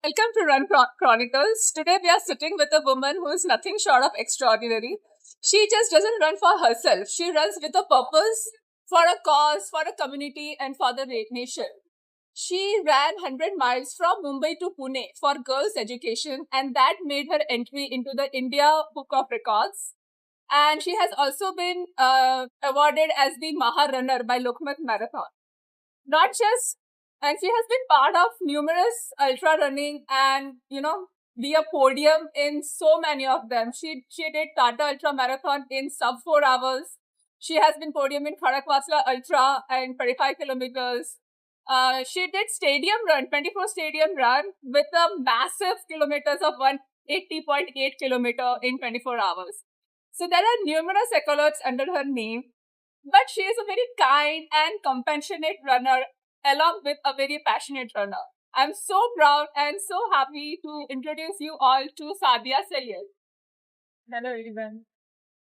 Welcome to Run Chronicles. Today we are sitting with a woman who is nothing short of extraordinary. She just doesn't run for herself. She runs with a purpose, for a cause, for a community, and for the nation. She ran 100 miles from Mumbai to Pune for girls' education, and that made her entry into the India Book of Records. And she has also been awarded as the Maha Runner by Lokmat Marathon. Not just, and she has been part of numerous ultra running and be a podium in so many of them. She did Tata Ultra Marathon in sub 4 hours. She has been podium in Khadakwasla Ultra and 35 kilometers. She did stadium run, 24 stadium run with a massive kilometers of 180.8 kilometer in 24 hours. So there are numerous accolades under her name. But she is a very kind and compassionate runner, along with a very passionate runner. I'm so proud and so happy to introduce you all to Sadia Sayyed. Hello everyone.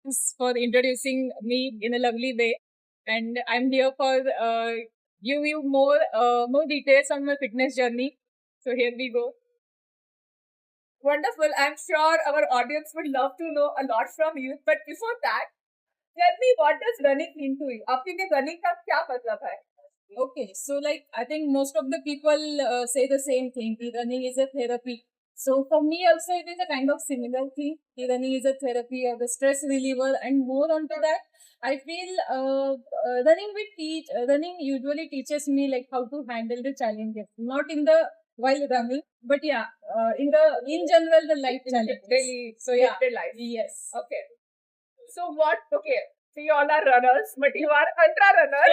Thanks for introducing me in a lovely way. And I'm here for give you more details on my fitness journey. So here we go. Wonderful. I'm sure our audience would love to know a lot from you. But before that, tell me, what does running mean to you? आपके लिए running का क्या मतलब है? Okay, so like I think most of the people say the same thing. The running is a therapy. So for me also it is a kind of similar thing. The running is a therapy or the stress reliever, and more onto that, I feel running usually teaches me like how to handle the challenges. Not in the while running, but yeah, in general the life challenges. Daily, So yeah, day life. yes. Okay. So what? Okay. So you all are runners, but you are ultra runner.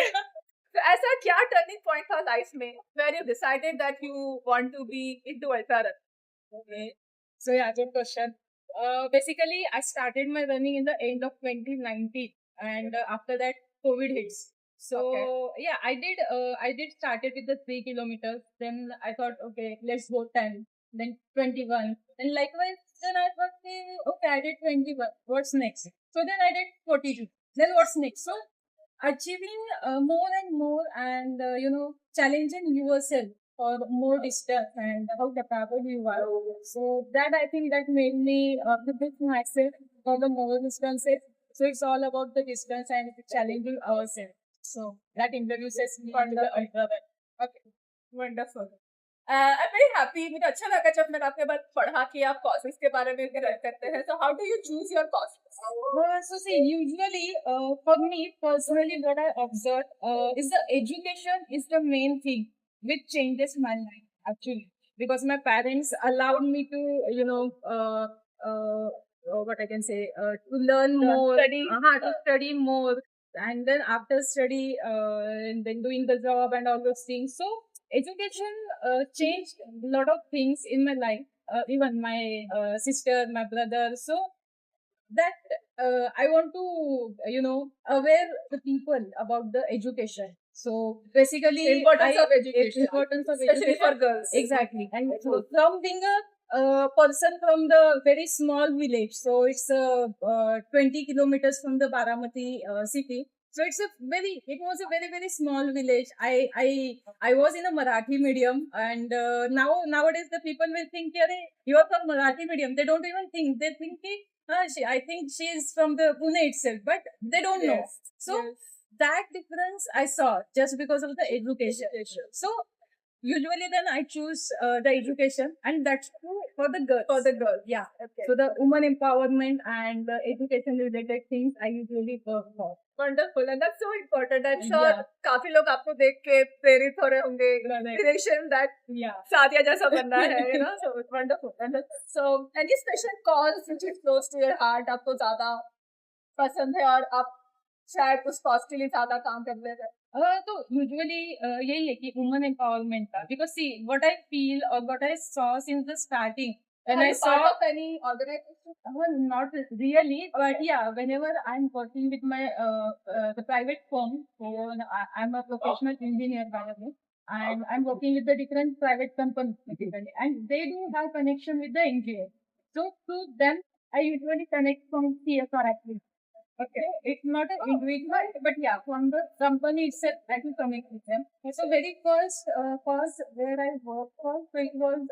So ऐसा क्या turning point था life में where you decided that you want to be into ultra run? Okay. So yeah, good question. Basically, I started my running in the end of 2019, and after that, COVID hits. So yeah, I did started with the 3 kilometers. Then I thought, okay, let's go 10. Then 21. And likewise, then I thought, okay, I did 21. What's next? So then I did 42. Then what's next? So achieving more and more, and challenging yourself for more distance and how capable you are. So that I think that made me push myself for the more distances. So it's all about the distance and challenging ourselves. So that introduces me to the ultra. Okay, wonderful. I'm very happy. मुझे अच्छा लगा जब मैंने आपके बाद पढ़ा कि आप courses के बारे में करते हैं. So how do you choose your courses? So see, usually for me personally, what I observe is the education is the main thing which changes my life actually, because my parents allowed me to what I can say to learn more, to study more, and then after study and then doing the job and all those things. So education changed a lot of things in my life. Even my sister, my brother. So that I want to, aware the people about the education. So basically, Importance of education. Importance of Especially education for girls. Exactly. And so from being a person from the very small village, so it's 20 kilometers from the Baramati city. So it was a very, very small village. I was in a Marathi medium, and nowadays the people will think, you are from Marathi medium. They don't even think. They think, I think she is from the Pune itself, but they don't know. So that difference I saw just because of the education. So usually then I choose the education, and that's true for the girls. For the girl. Yeah. Okay. So the woman empowerment and the education related things I usually work for. Wonderful, and that's so important. I'm sure काफी लोग आपको देख के प्रेरित हो रहे होंगे. Inspiration that Sadia जैसा बनना है, so it's wonderful. And so any special cause which is close to your heart आपको ज़्यादा पसंद है और आप शायद उस cause के लिए ज़्यादा काम कर रहे हैं? तो यूजुअली यही है कि वुमन एम्पावरमेंट का, because see what I feel और what I saw since the starting. And I saw any organization? Well, not really, but yeah, whenever I'm working with my the private firm, so I'm a professional engineer by the way, and I'm working with the different private companies, basically, and they do have connection with the engineer. So to them, I usually connect from CSR activities. Okay, it's not an individual, but yeah, from the company itself, I will connect with them. So very first where I worked for, so it was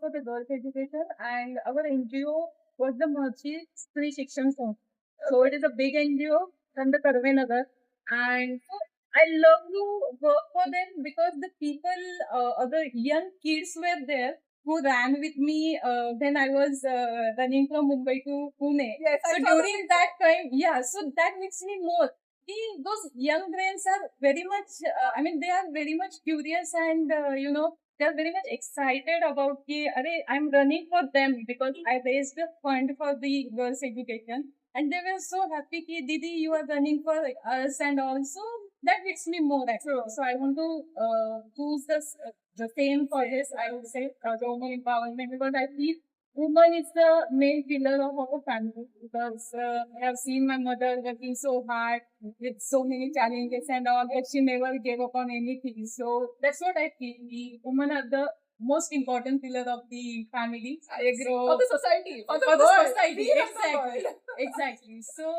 for the girls' education, and our NGO was the Merchi Stree Shikshan Samstha. So it is a big NGO from the Karvenagar, and so I love to work for them because the people, other young kids were there who ran with me when I was running from Mumbai to Pune. Yes, I So saw during that time, yeah, so that makes me more. Those young brains are very much, I mean, they are very much curious and, they are very much excited about, I'm running for them because I raised a fund for the girls' education. And they were so happy, ki, Didi, you are running for us and also that makes me more actually. So I want to choose the same for this, I would say, the women empowerment because I feel woman is the main pillar of our family because I have seen my mother working so hard with so many challenges and all, but she never gave up on anything. So that's what I feel. The women are the most important pillar of the family. I agree. So, For the society, for the for the world. society, We are the exactly, world. exactly. So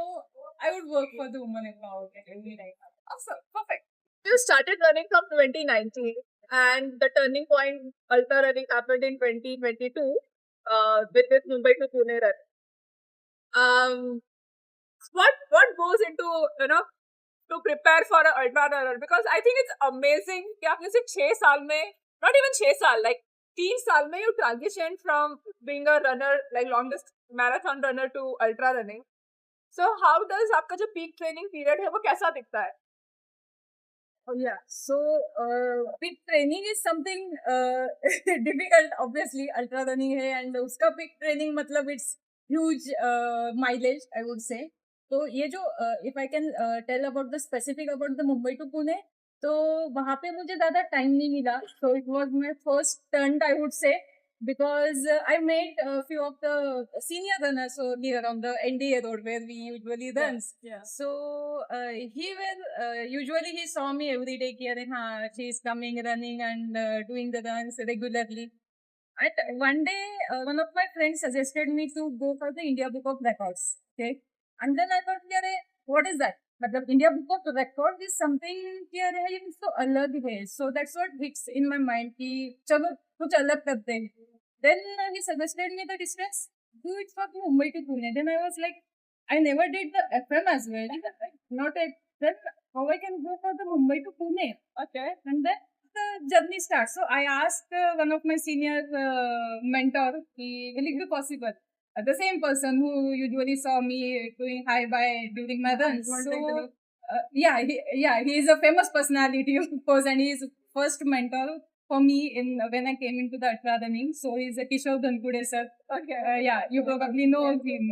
I would work for the woman empowerment every day. Awesome, perfect. You started running from 2019, and the turning point ultra running happened in 2022 with this Mumbai to Pune run. Um, what goes into to prepare for an ultra runner? Because I think it's amazing कि आपने सिर्फ 6 साल में, not even 6 साल, like 3 साल में you transition from being a runner, like longest marathon runner to ultra running. So how does आपका जो peak training period है वो कैसा दिखता है? Oh yeah. So peak training is something difficult. Obviously, ultra running है and उसका peak training मतलब it's huge mileage I would say. तो ये जो if I can tell about the specific about the Mumbai to Pune, तो वहाँ पे मुझे ज़्यादा time नहीं मिला. So it was my first stunt I would say because I made a few of the senior runners so near on the NDA road where we usually runs. Yeah. So usually he saw me every day. Ki, she is coming, running and doing the runs regularly. And one day, one of my friends suggested me to go for the India Book of Records. Okay, and then I thought, what is that? But the India Book of Records is something ये so अलग है. So that's what hits in my mind कि चलो कुछ अलग करते हैं. Then he suggested me the distance. Do it for Mumbai to Pune. Then I was like, I never did the FM as well. Not a then how I can go for the Mumbai to Pune. Okay. And then the journey starts. So I asked one of my senior mentor, will it be possible? The same person who usually saw me doing high by during my runs. So, he is a famous personality, of course, and he is first mentor for me in when I came into the ultra running. So he's a Kishore Dhankude sir. Okay. You probably know him.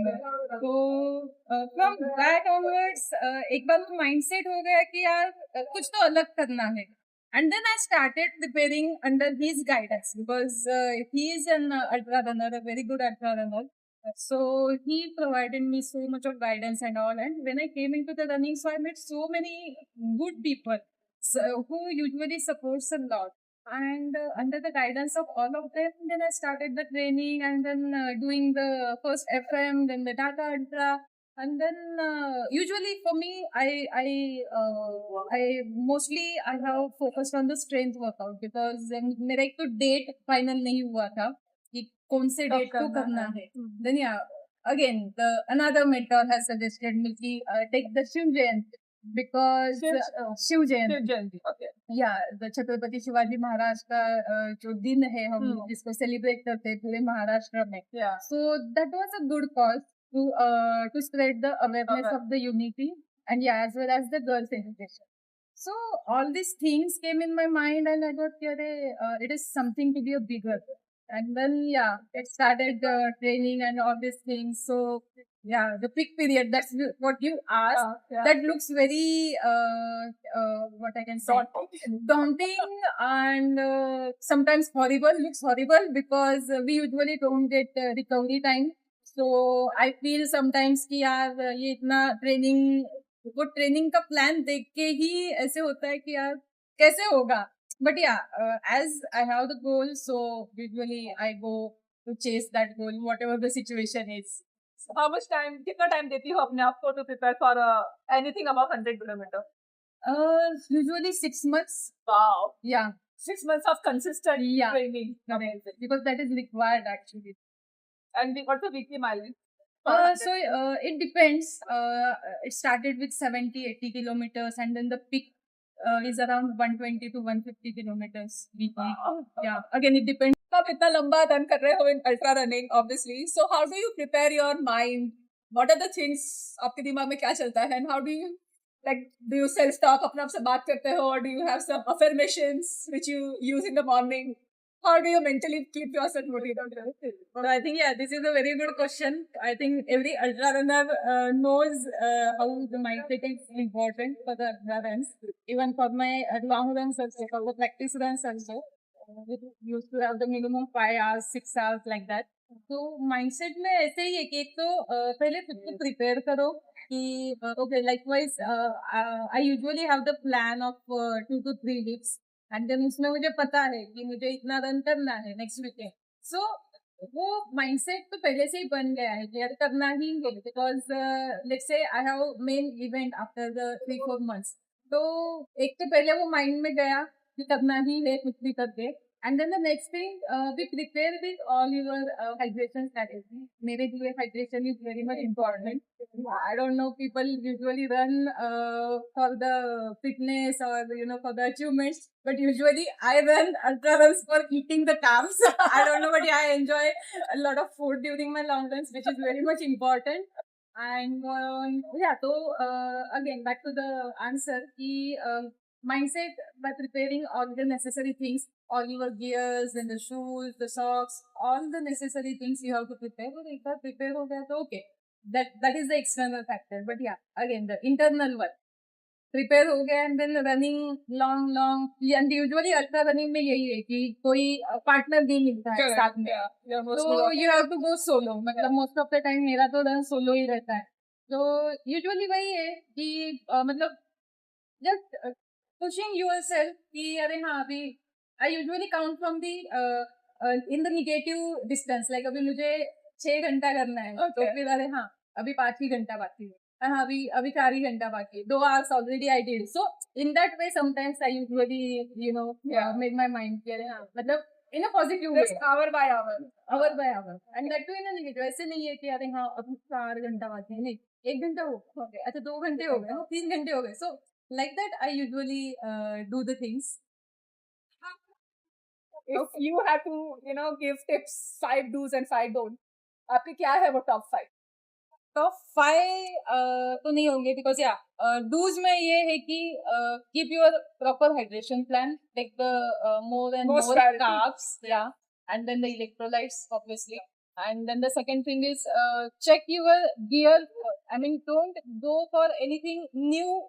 So from that onwards, एक बार mindset हो गया कि यार कुछ तो अलग करना है. And then I started preparing under his guidance because he is an ultra runner, a very good ultra runner. So he provided me so much of guidance and all. And when I came into the running, so I met so many good people who usually supports a lot. And under the guidance of all of them, then I started the training and then doing the first FM, then the Tata Ultra. And then usually for me, I mostly I have focused on the strength workout because मेरा एक तो date final नहीं हुआ था कि कौन से date को करना है. Then again another mentor has suggested me कि take the Shiv Jayanti because Shiv Jayanti. Okay. The Chhatrapati Shivaji Maharaj का जो दिन है हम जिसको सेलिब्रेट करते हैं पूरे महाराष्ट्र में. So that was a good cause to spread the awareness of the unity and as well as the girls' education. So all these things came in my mind and I thought, it is something to be a bigger. And then it started the training and all these things. So the peak period, that's what you asked. That looks very what I can say daunting and sometimes horrible. Looks horrible because we usually don't get recovery time. So I feel sometimes कि यार ये इतना वो training का plan देख के ही ऐसे होता है कि यार कैसे होगा. But as I have the goal, so usually I go to chase that goal, whatever the situation is. So how much time, कितना time देती हो अपने आप को to prepare for anything above 100 kilometer? Usually 6 months. Wow. Yeah. 6 months of consistent training. Amazing. Because that is required actually. And what's the weekly mileage? It depends. It started with 70-80 kilometers, and then the peak is around 120 to 150 kilometers weekly. Yeah. Again, it depends. आप इतना लंबा run कर रहे हो in ultra running, obviously. So how do you prepare your mind? What are the things आपके दिमाग में क्या चलता है? And how do you do you self talk अपने आप से बात करते हो, or do you have some affirmations which you use in the morning? How do you mentally keep yourself motivated? So I think this is a very good question. I think every ultra runner knows how the mindset is important for the ultra runs. Even for my long runs also, for the practice runs also, we used to have the minimum 5 hours, 6 hours like that. तो mindset में ऐसे ही है कि एक तो पहले खुद को प्रिपेयर करो कि okay likewise I usually have the plan of 2 to 3 weeks and then उसमें मुझे पता है कि मुझे इतना रन करना है नेक्स्ट वीकेंड. सो वो माइंडसेट तो पहले से ही बन गया है कि यार करना ही है because let's say I have main event after the 3-4 months. तो एक तो पहले वो माइंड में गया कि करना ही है कुछ भी करके. And then the next thing, be prepared with all your hydration strategy. Maybe hydration is very much important. I don't know, people usually run for the fitness or for the achievements, but usually I run ultra runs for eating the carbs. I don't know, but I enjoy a lot of food during my long runs, which is very much important. And so again back to the answer, mindset by preparing all the necessary things, all your gears and the shoes, the socks, all the necessary things you have to prepare. So if you prepare ho gaya to okay, that is the external factor. But again the internal one, prepare हो गया and then running long and usually ultra running में यही है कि कोई partner नहीं मिलता है साथ में. तो you have to go solo. मतलब most of the time मेरा तो run solo ही रहता है. तो usually वही है कि मतलब just pushing yourself कि अरे हाँ अभी I usually count from the in the negative distance, like अभी मुझे 6 घंटा करना है. तो फिर अरे हाँ अभी 5 ही घंटा बाकी है, हाँ अभी 4 ही घंटा बाकी है, 2 hours already I did. So in that way sometimes I usually make my mind कि अरे हाँ मतलब in a positive way, hour by hour, and that too in a negative. ऐसे नहीं है कि अरे हाँ अभी 4 घंटा बाकी है, नहीं 1 घंटा हो गया, अच्छा 2 घंटे हो गए, 3 घंटे हो गए. So like that I usually do the things. If you have to give tips, 5 do's and 5 don't, आपके क्या है वो top 5? Top 5 तो नहीं होंगे because do's में ये है कि keep your proper hydration plan, take the more and more carbs, and then the electrolytes obviously. And then the second thing is check your gear. I mean, don't go for anything new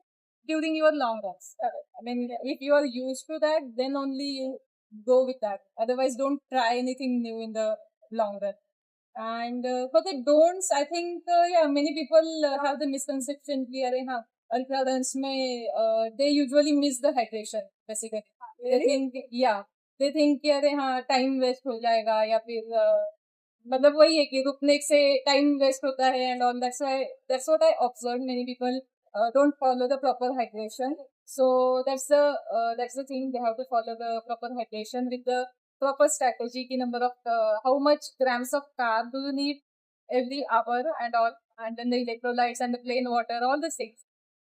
during your long runs. I mean, if you are used to that, then only you go with that. Otherwise, don't try anything new in the long run. And for the don'ts, I think many people have the misconception that ultra runs they usually miss the hydration basically. Really? They think कि time waste हो जाएगा या फिर मतलब वही है कि रुकने से time waste होता है and all. That's what I observed. Many people don't follow the proper hydration. So that's the thing. They have to follow the proper hydration with the proper strategy. Ki number of how much grams of carb do you need every hour and all, and then the electrolytes and the plain water, all the things.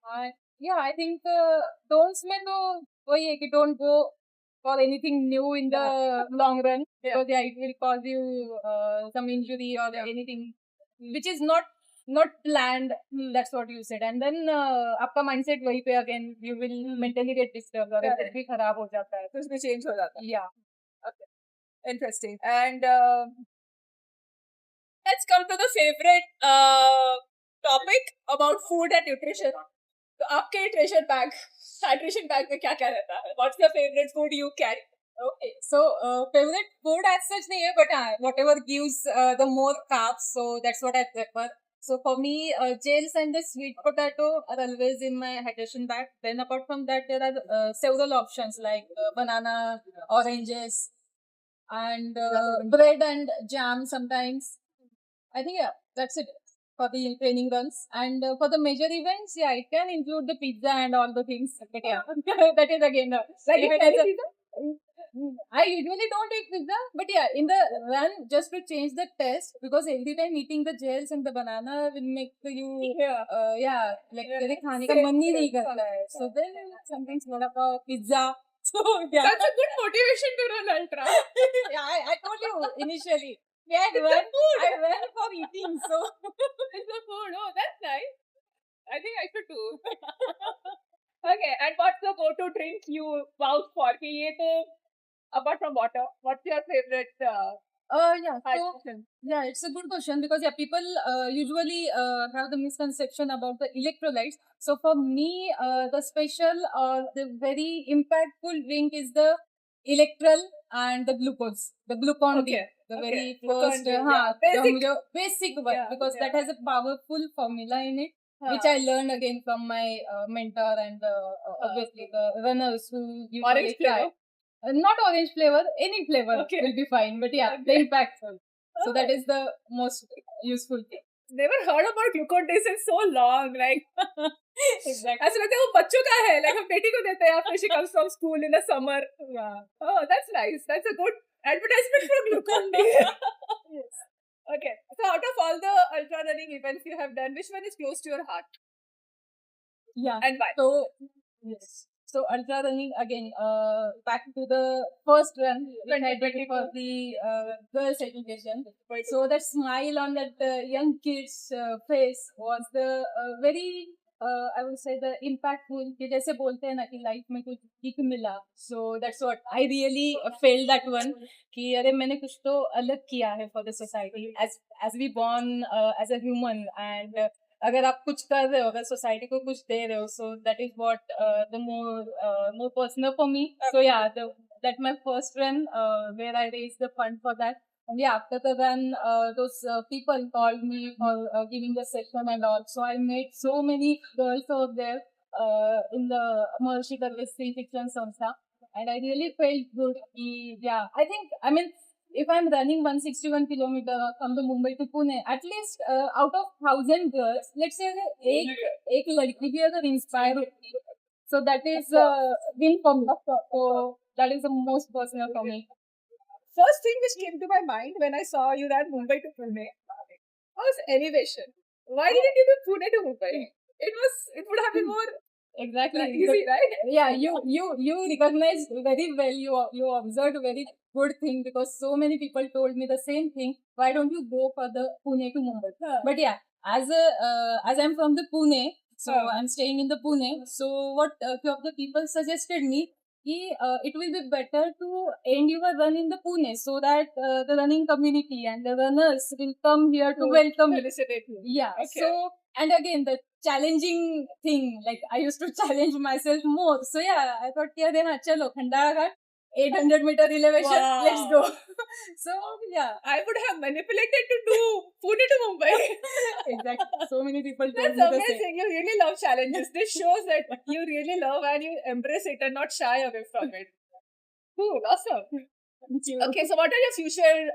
I think don'ts mein to wahi hai ki don't go for anything new in the long run, because it will cause you some injury or anything which is not planned. That's what you said. And then आपका mindset वही पे again you will mentally get disturbed और फिर भी खराब हो जाता है, तो उसमें change हो जाता है. Yeah. Okay. Interesting. And let's come to the favorite topic about food and nutrition. तो आपके hydration bag में क्या रहता है? What's your favorite food you carry? Okay, so favorite food as such nahi hai, but whatever gives the more carbs, so that's what I prefer. So for me, gels and the sweet potato are always in my hydration bag. Then apart from that, there are several options like banana, oranges, and bread and jam sometimes. I think that's it. for the training runs. And for the major events, yeah, it can include the pizza and all the things. But yeah, that is again Like you even carry as a- pizza? I usually don't eat pizza, but yeah, in the run, just to change the taste, because every time eating the gels and the banana will make you, like मेरे खाने का मन ही नहीं करता है. So then sometimes थोड़ा सा pizza. So yeah, That's a good motivation to run ultra. yeah, I told you initially. Yeah, I ran for eating, so It's the food. Oh, that's nice. I think I should too. Okay, and what's the go-to drink you vouch for? कि ये तो apart from water, what's your favorite? yeah, so hydration? yeah, it's a good question because yeah, people usually have the misconception about the electrolytes. So for me, the special or the very impactful drink is the electral and the glucose, the glucon D, Okay, the okay. very Glucon first, D, yeah. Basic. the basic one, Yeah, because that yeah. has a powerful formula in it, which Huh. I learned again from my mentor and obviously the runners who usually Orange try. flavor? Not orange flavor, any flavor Okay. will be fine. But yeah, the impactful. So that is the most useful thing. Never heard about glucon D since so long. Like, Exactly. ऐसा लगता है वो बच्चों का है. Like हम बेटी को देते हैं after she comes from school in the summer. Yeah. Oh, that's nice. That's a good advertisement for glucon D. Yes. Okay. So out of all the ultra running events you have done, which one is close to your heart Yeah. and why? So yes. So ultra running again. Back to the first run which I did for the girls' education. So that smile on that young kid's face was the very I would say the impactful. कि जैसे बोलते हैं ना कि life में कुछ kick मिला. So that's what I really felt that one. कि अरे मैंने कुछ तो अलग किया है for the society as we born as a human and अगर आप कुछ कर रहे हो अगर सोसाइटी को कुछ दे रहे हो so that is what the more personal for me so yeah that my first run where I raised the fund for that. And yeah, after the run, those people called me for giving the session and all. So I met so many girls over there in the Maharshi Karvesri Shikshan Samstha. And I really felt good. Yeah, I mean, if I'm running 161 kilometer from the Mumbai to Pune, at least out of 1,000 girls, let's say एक लड़की भी अगर inspire होती है, so that is win for me. So that is the most personal for me. First thing which came to my mind when I saw you ran Mumbai to Pune was elevation. Why didn't you do Pune to Mumbai? It would have been more Exactly. easy, right? Yeah, you recognized very well. You observed very good thing because so many people told me the same thing. Why don't you go for the Pune to Mumbai? But yeah, as I'm from the Pune, so I'm staying in the Pune. So what few of the people suggested me, it will be better to end your run in the Pune so that the running community and the runners will come here to welcome you. Felicitate you. Yeah. Okay. So, and again, the challenging thing, like I used to challenge myself more. So yeah, I thought, yeah, then chalo, Khandara Ghat, 800 meter elevation, Wow. let's go. So yeah, I would have manipulated to do Pune to Mumbai. exactly. So many people told That's me the same. amazing. You really love challenges. This shows that you really love and you embrace it and not shy away from it. Cool, awesome. Thank you. Okay, so what are your future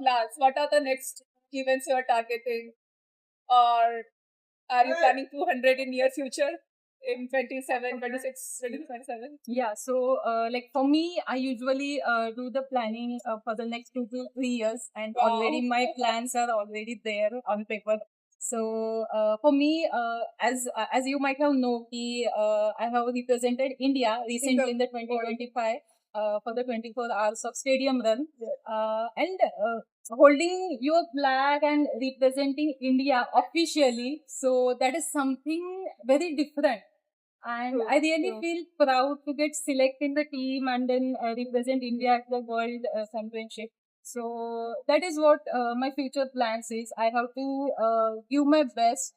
plans? What are the next events you are targeting? Or are you planning 200 in near future? In 27, 26, 27? Yeah, so like for me, I usually do the planning for the next 2 to 3 years, and Wow. already my plans are already there on paper. So for me, as you might have known, I have represented India recently in the 2025 for the 24 hours of stadium run, and holding your flag and representing India officially. So that is something very different. And True, I really true. feel proud to get selected in the team and then represent India at the World Championship. So that is what my future plans is. I have to give my best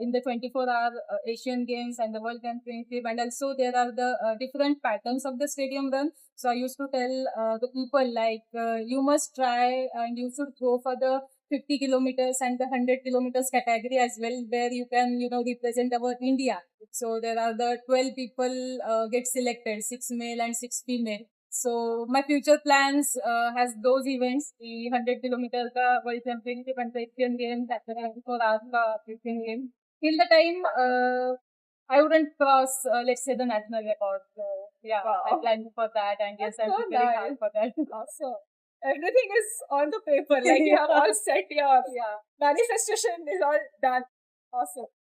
in the 24-hour Asian Games and the World Championship. And also there are the different patterns of the stadium run. So I used to tell the people like you must try and you should go for the 50 kilometers and the 100 kilometers category as well, where you can, represent our India. So there are the 12 people get selected, 6 male and 6 female. So my future plans has those events, the 100 kilometer ka World Championship and the Asian Games, that's the 24 hours ka Asian Games. Till the time, I wouldn't cross, let's say, the national record. So yeah, Wow. I'm planning for that, and yes, That's I'm so preparing nice. hard for that. Awesome. Everything is on the paper. Like you have all set your Yeah. manifestation is all done. Awesome.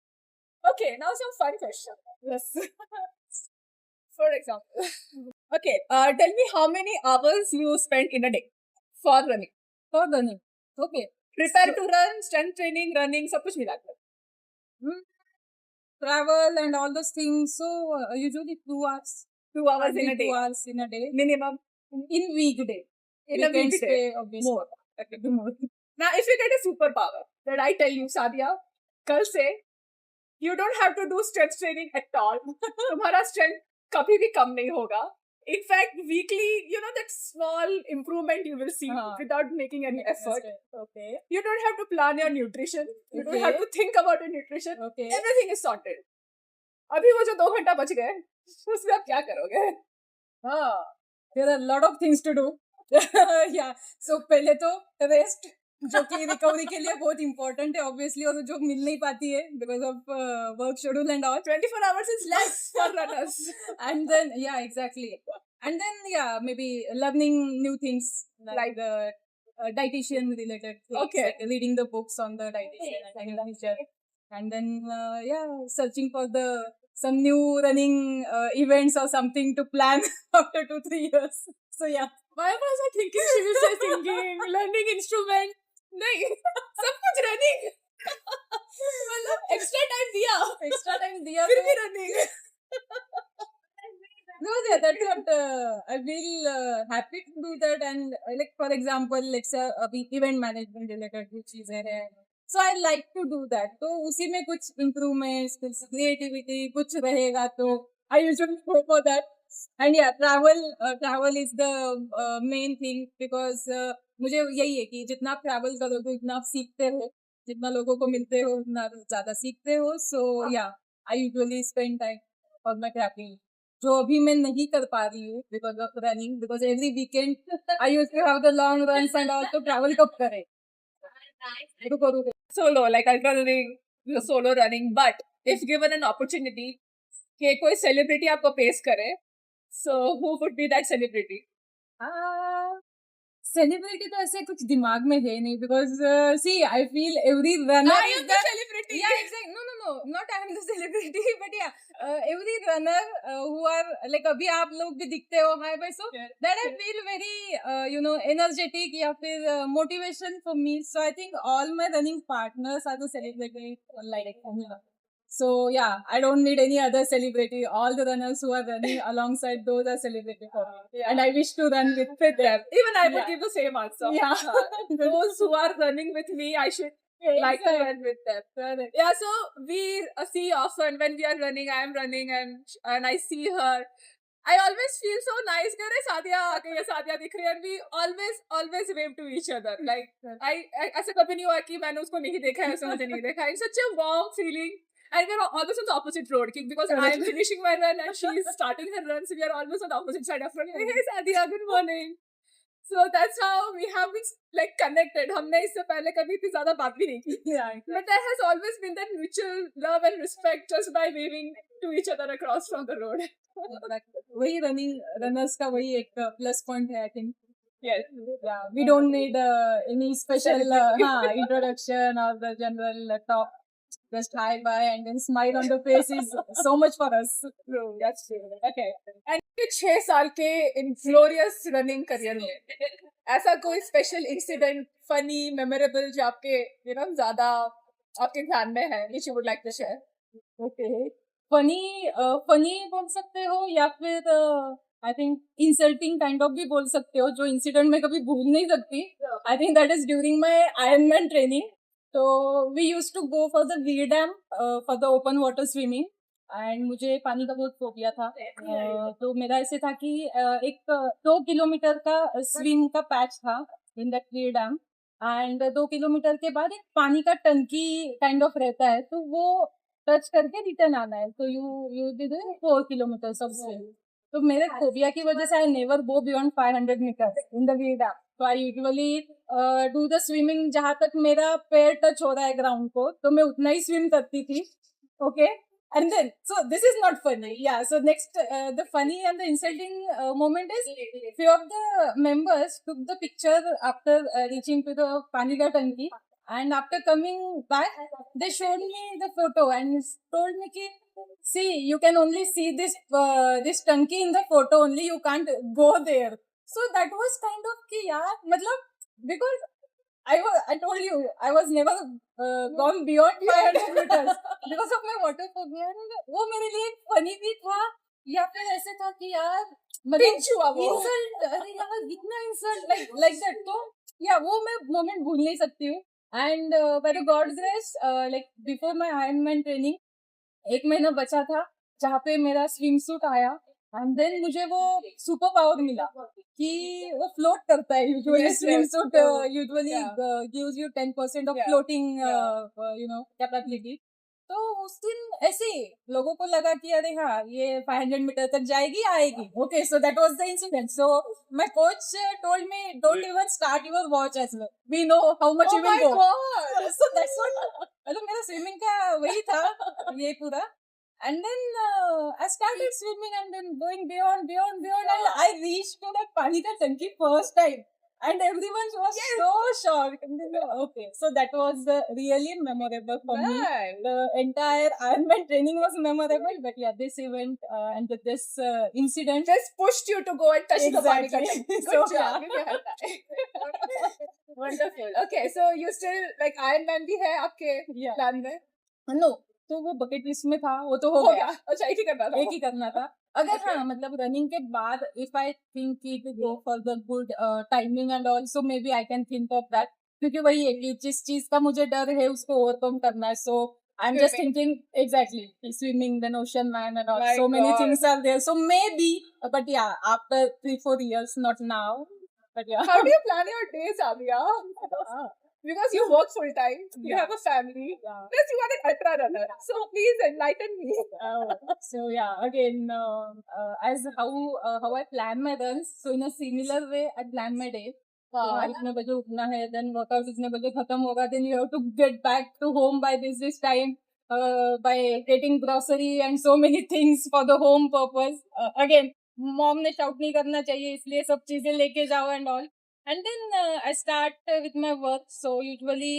Okay, now some fun question. Yes. For example, okay, tell me how many hours you spend in a day for running. For running. Okay. Prepare to run, strength training, running, सब कुछ मिला कर. Travel and all those things. So usually 2 hours. 2 hours in Hardly a day. 2 hours in a day. Minimum. In weekday. In a Weekends weekday. पे obviously. More. Okay, more. Now, if you get a superpower, that I tell you, Sadia, कल से you don't have to do strength training at all. तुम्हारा strength कभी भी कम नहीं होगा. In fact, weekly, you know that small improvement you will see without making any effort. Okay. You don't have to plan your nutrition. You don't Okay. have to think about your nutrition. Okay. Everything is sorted. अभी वो जो 2 घंटा बच गए, उसमें आप क्या करोगे? There are a lot of things to do. Yeah. So पहले तो rest, जो कि रिकवरी के लिए बहुत important है obviously, और जो मिल नहीं पाती है because of work schedule and all. 24 hours is less for runners. And then yeah, exactly. And then yeah, maybe learning new things like dietitian related things. Okay. Like reading the books on the dietitian and agriculture. And then yeah, searching for some new running events or something to plan after 2-3 years. So yeah. Why was I thinking she will say singing, learning instrument? नहीं, सब कुछ running. मतलब extra time दिया, फिर भी running. No, yeah, that's what I feel happy to do that. And like for example, let's say event management related कुछ चीजें हैं, so I like to do that. तो उसी में कुछ improvements, कुछ creativity कुछ रहेगा तो I usually go for that. And yeah, travel is the main thing because मुझे यही है कि जितना आप travel करोगे उतना आप सीखते हो, जितना लोगों को मिलते हो उतना ज़्यादा सीखते हो. So yeah, I usually spend time on my traveling. जो अभी मैं नहीं कर पा रही हूँ because of running, because every weekend I used to have the long runs and all, तो travel कब करें? Solo, like ultra running, solo running. But if given an opportunity कि कोई celebrity आपको पेश करे, so who would be that celebrity? Celebrity तो ऐसे कुछ दिमाग में है नहीं because see, I feel every runner I am the celebrity. Yeah, exactly. No, not I am the celebrity, but yeah, every runner who are like अभी आप लोग भी दिखते हो, hi bhai, so that I feel very energetic या फिर motivation for me. So I think all my running partners are the celebrity like me. So yeah, I don't need any other celebrity. All the runners who are running alongside those are celebrity for me. Yeah. And I wish to run with them. Even I would give the same answer. Yeah. Those who are running with me, I should like to run with them. Yeah, so we see often when we are running, I am running and I see her. I always feel so nice. Kare Sadia aake ye Sadia dikh rahi है, and we always wave to each other. Like I ऐसा कभी नहीं हुआ कि मैंने उसको नहीं देखा है, उसने मुझे नहीं देखा है. It's such a warm feeling. And we're always on the opposite road because I am finishing my run and she is starting her run. So we are always on the opposite side of road. Hey Sadia, good morning. So that's how we have been like connected. हमने इससे पहले कभी इतनी ज़्यादा बात भी नहीं की. Yeah. But there has always been that mutual love and respect just by waving to each other across from the road. वही runners का वही एक plus point है, I think. Yes. Yeah. We don't need any special introduction or the general talk. Just hi, bye, and then smile on the face is so much for us. True, that's true. Okay. And 6 साल के in glorious running career में ऐसा कोई special incident, funny, memorable जो आपके ज़्यादा आपके ध्यान में है, which you would like to share? Okay. funny बोल सकते हो या फिर I think insulting kind of भी बोल सकते हो, जो incident मैं कभी भूल नहीं सकती. I think that is during my Ironman training. So we used to go for the V Dam for the open water swimming. And मुझे पानी का बहुत फोबिया था. तो मेरा ऐसे था कि एक 2 किलोमीटर का स्विम का पैच था in that V Dam. And 2 kilometre के बाद एक पानी का टंकी काइंड ऑफ रहता है, तो वो टच करके रिटर्न आना है. तो you did 4 kilometers of swim. तो मेरे फोबिया की वजह से I never go beyond 500 metre in the वीडा. तो I usually do the swimming जहां तक मेरा पैर टच हो रहा है ग्राउंड को, तो मैं उतना ही स्विम करती थी. Okay. And then, so this is not funny. Yeah. So next, the funny and the insulting moment is few of the members took the picture after reaching to the Paniga Tanki, and after coming back, they showed me the photo and told me ki, see, you can only see this tanki in the photo only. You can't go there. So that was kind of ki yaar, matlab, because I told you, I was never gone beyond 500 meters because of my water phobia. And वो मेरे लिए funny भी था, या फिर ऐसे था कि यार मतलब insult, अरे यार इतना insult like that. तो या वो मैं moment भूल नहीं सकती हूँ. And by the God's grace, like before my Ironman training, 1 महीना बचा था जहाँ पे मेरा swim suit आया. एंड देन मुझे वो सुपर पावर मिला कि वो फ्लोट करता है. Usually swim suit usually gives you 10% of floating capability. तो उस दिन ऐसे ही लोगों को लगा कि अरे हाँ ये 500 मीटर तक जाएगी आएगी. Okay, so that was the incident. So my coach told me don't even start your watch as well, we know how much you will go. So that's what, मतलब मेरा स्विमिंग का वही था ये पूरा. And then I started swimming and then going beyond, and I reached to that Panika Tanki first time. And everyone was so shocked. And then, okay, so that was really memorable for me. The entire Ironman training was memorable, but yeah, this event and this incident just pushed you to go and touch the Panika Tanki. Good job. Wonderful. Okay, so you still like Ironman भी है आपके plan में? No. तो वो bucket list में था, वो तो हो गया. अच्छा, एक ही करना था. अगर हाँ मतलब रनिंग के बाद if I think it go for the good timing and also maybe I can think of that, क्योंकि वही है कि जिस चीज का मुझे डर है उसको ओवरकम करना है. So I am just thinking exactly swimming, then ocean man and all, so many things are there. So maybe, but yeah after 3-4 years, not now, but yeah. How do you plan your days, Adia? Because you work full time, you have a family, plus you are an ultra runner. So please enlighten me. So yeah, again, as how I plan my runs, so in a similar way, I plan my day. इतने बजे उठना है, then workout इतने बजे खत्म होगा, then you have to get back to home by this time, by getting grocery and so many things for the home purpose. Again, mom ने shout नहीं करना चाहिए, इसलिए सब चीजें लेके जाओ and all. And then I start with my work. So usually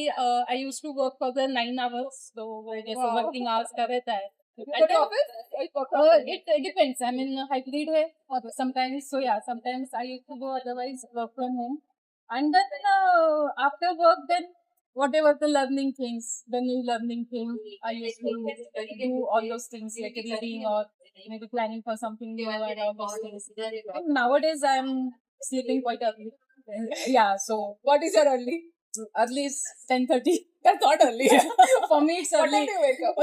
I used to work for the 9 hours. So जैसे working hours का रहता है. It depends. I mean hybrid है or sometimes. So yeah, sometimes I used to go, otherwise work from home. And then after work, then whatever the learning things, the new learning things, I used to do all those things like reading or maybe planning for something new and all those things. And nowadays I'm sleeping quite early. Yeah, so what is your early? Early is 10:30. That's not early. For me it's early. What time do you wake up?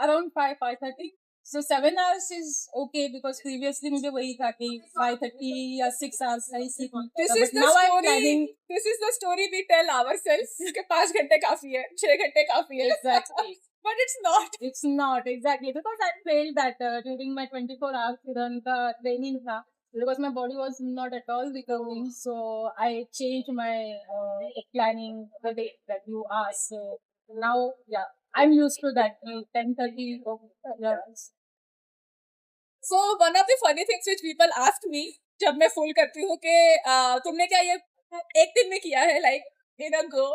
Around 5:30. So 7 hours is okay, because previously मुझे वही था कि 5:30 या 6 hours I sleep. This is the story we tell ourselves कि 5 घंटे काफी है, 6 घंटे काफी है. Exactly. But it's not. It's not exactly, because I felt that during my 24 hours run का training था, because my body was not at all recovering, so I changed my planning the day that you asked. So now, yeah, I'm used to that 10:30. So one of the funny things which people ask me जब मैं full करती हूँ कि तुमने क्या ये एक दिन में किया है, like in a go.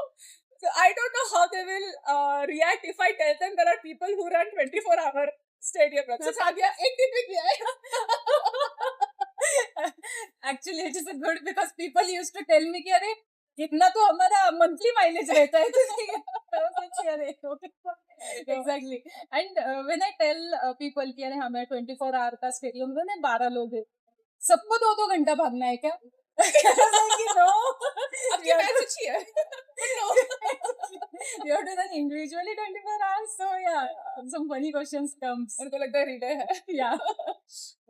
So I don't know how they will react if I tell them there are people who run 24-hour stadium runs. So Sadia एक दिन में किया है. Actually it is good, because people used to tell me कि अरे इतना तो हमारा monthly mileage रहता है. Exactly. And when I tell people कि अरे हमें 24 hour का stadium run है, 12 लोग हैं, सबको 2-2 घंटा भागना है क्या? No. आपकी मैच अच्छी है. No. You have to run individually 24 hours. So yeah, some funny questions comes. उनको लगता है relay है. Yeah.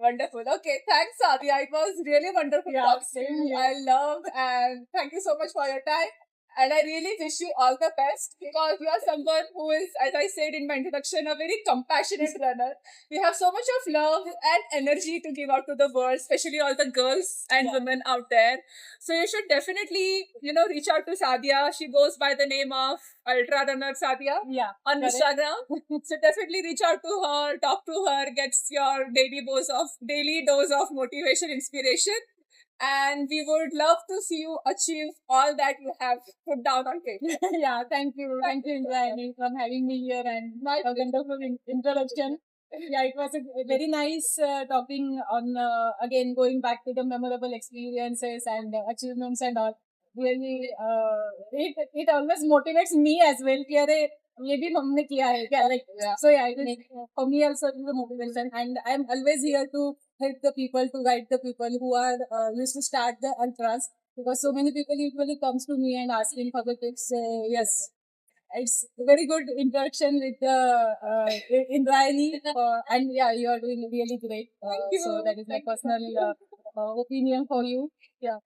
Wonderful. Okay, thanks Sadia. It was really wonderful. Yeah, same here. I love, and thank you so much for your time. And I really wish you all the best because you are someone who is, as I said in my introduction, a very compassionate runner. We have so much of love and energy to give out to the world, especially all the girls and women out there. So you should definitely, reach out to Sadia. She goes by the name of Ultra Runner Sadia Yeah. on Correct. Instagram. So definitely reach out to her, talk to her, gets your daily dose of motivation, inspiration. And we would love to see you achieve all that you have put down on paper. Yeah, thank you. Thank you, Indrayani, for having me here and a wonderful introduction. Yeah, it was a very nice talking on, again, going back to the memorable experiences and achievements and all. Really, it always motivates me as well. कि अरे ये भी हमने किया है क्या, like, so yeah, it is, for me also it is a motivation, and I am always here to help the people, to guide the people who are used to start the ultras, because so many people usually comes to me and asking for the tips. Yes, it's a very good interaction with Indrayani, and yeah, you are doing really great. Thank you. So that is my Thank you. personal opinion for you. Yeah.